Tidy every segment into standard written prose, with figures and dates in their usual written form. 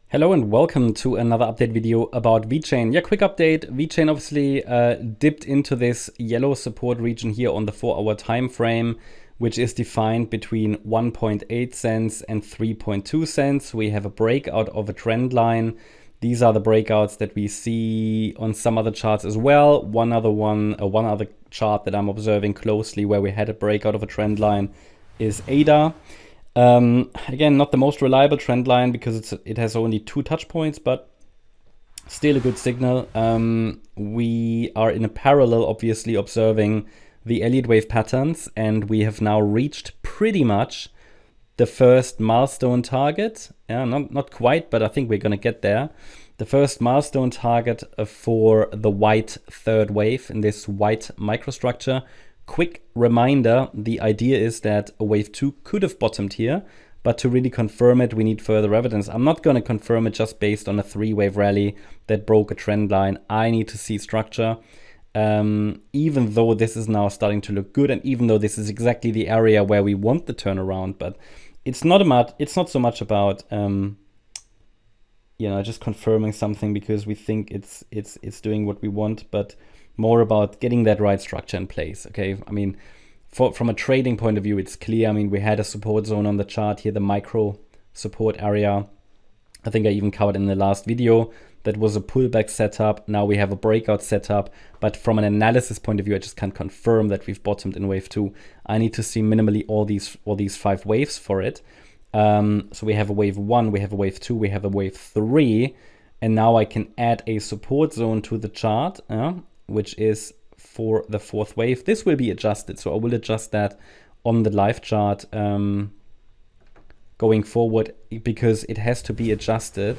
Hello and welcome to another update video about VeChain. Yeah, quick update. VeChain obviously dipped into this yellow support region here on the 4-hour time frame, which is defined between 1.8 cents and 3.2 cents. We have a breakout of a trend line. These are the breakouts that we see on some other charts as well. One other chart that I'm observing closely where we had a breakout of a trend line is ADA. Again, not the most reliable trend line because it has only 2 touch points, but still a good signal. We are in a parallel, obviously, observing the Elliott wave patterns, and we have now reached pretty much the first milestone target. Yeah, not quite, but I think we're gonna get there. The first milestone target for the white third wave in this white microstructure. Quick reminder, the idea is that a wave 2 could have bottomed here, but to really confirm it, we need further evidence. I'm not going to confirm it just based on a 3-wave rally that broke a trend line. I need to see structure, even though this is now starting to look good, and even though this is exactly the area where we want the turnaround. But it's not so much about just confirming something because we think it's doing what we want, but more about getting that right structure in place. Okay, I mean, from a trading point of view, it's clear. I mean, we had a support zone on the chart here, the micro support area. I think I even covered in the last video that was a pullback setup. Now we have a breakout setup, but from an analysis point of view, I just can't confirm that we've bottomed in wave 2. I need to see minimally all these 5 waves for it. So we have a wave 1, we have a wave 2, we have a wave 3, and now I can add a support zone to the chart, which is for the 4th wave. This will be adjusted, so I will adjust that on the live chart going forward, because it has to be adjusted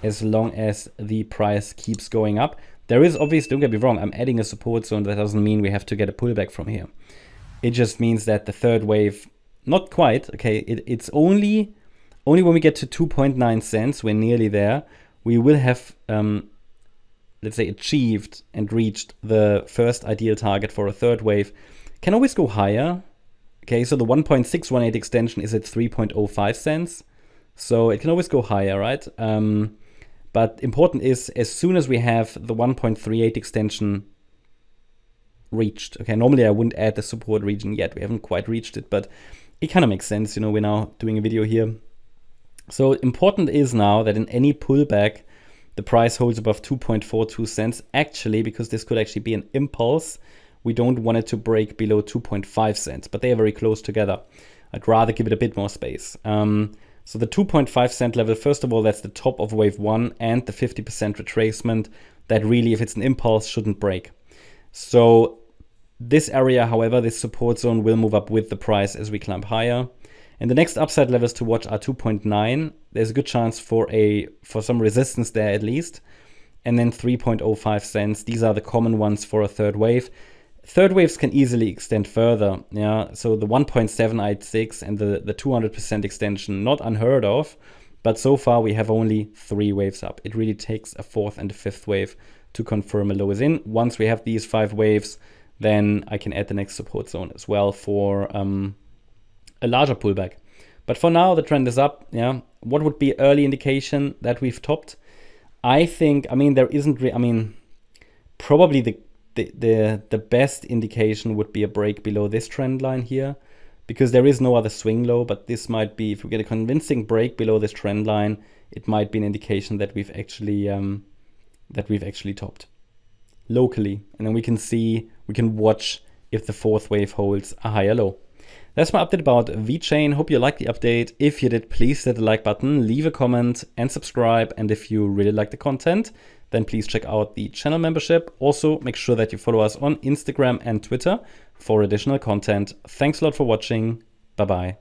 as long as the price keeps going up. There is obviously, don't get me wrong, I'm adding a support zone. That doesn't mean we have to get a pullback from here. It just means that the 3rd wave, not quite, okay, it's only when we get to 2.9 cents, we're nearly there, we will have let's say achieved and reached the first ideal target for a 3rd wave. Can always go higher. Okay, so the 1.618 extension is at 3.05 cents. So it can always go higher, right? But important is, as soon as we have the 1.38 extension reached, okay, normally I wouldn't add the support region yet. We haven't quite reached it, but it kind of makes sense. You know, we're now doing a video here. So important is now that in any pullback, the price holds above 2.42 cents. Actually, because this could actually be an impulse, we don't want it to break below 2.5 cents, but they are very close together. I'd rather give it a bit more space. So the 2.5 cent level, first of all, that's the top of wave 1 and the 50% retracement that really, if it's an impulse, shouldn't break. So this area, however, this support zone will move up with the price as we climb higher. And the next upside levels to watch are 2.9. There's a good chance for some resistance there at least. And then 3.05 cents. These are the common ones for a 3rd wave. 3rd waves can easily extend further. Yeah, so the 1.786 and the 200% extension, not unheard of. But so far we have only 3 waves up. It really takes a 4th and a 5th wave to confirm a low is in. Once we have these 5 waves, then I can add the next support zone as well for a larger pullback. But for now, the trend is up. Yeah, what would be early indication that we've topped? I think, I mean, there isn't, probably the best indication would be a break below this trend line here, because there is no other swing low. But this might be, if we get a convincing break below this trend line, it might be an indication that we've actually topped locally, and then we can watch if the 4th wave holds a higher low. That's my update about VeChain. Hope you liked the update. If you did, please hit the like button, leave a comment and subscribe. And if you really like the content, then please check out the channel membership. Also, make sure that you follow us on Instagram and Twitter for additional content. Thanks a lot for watching. Bye-bye.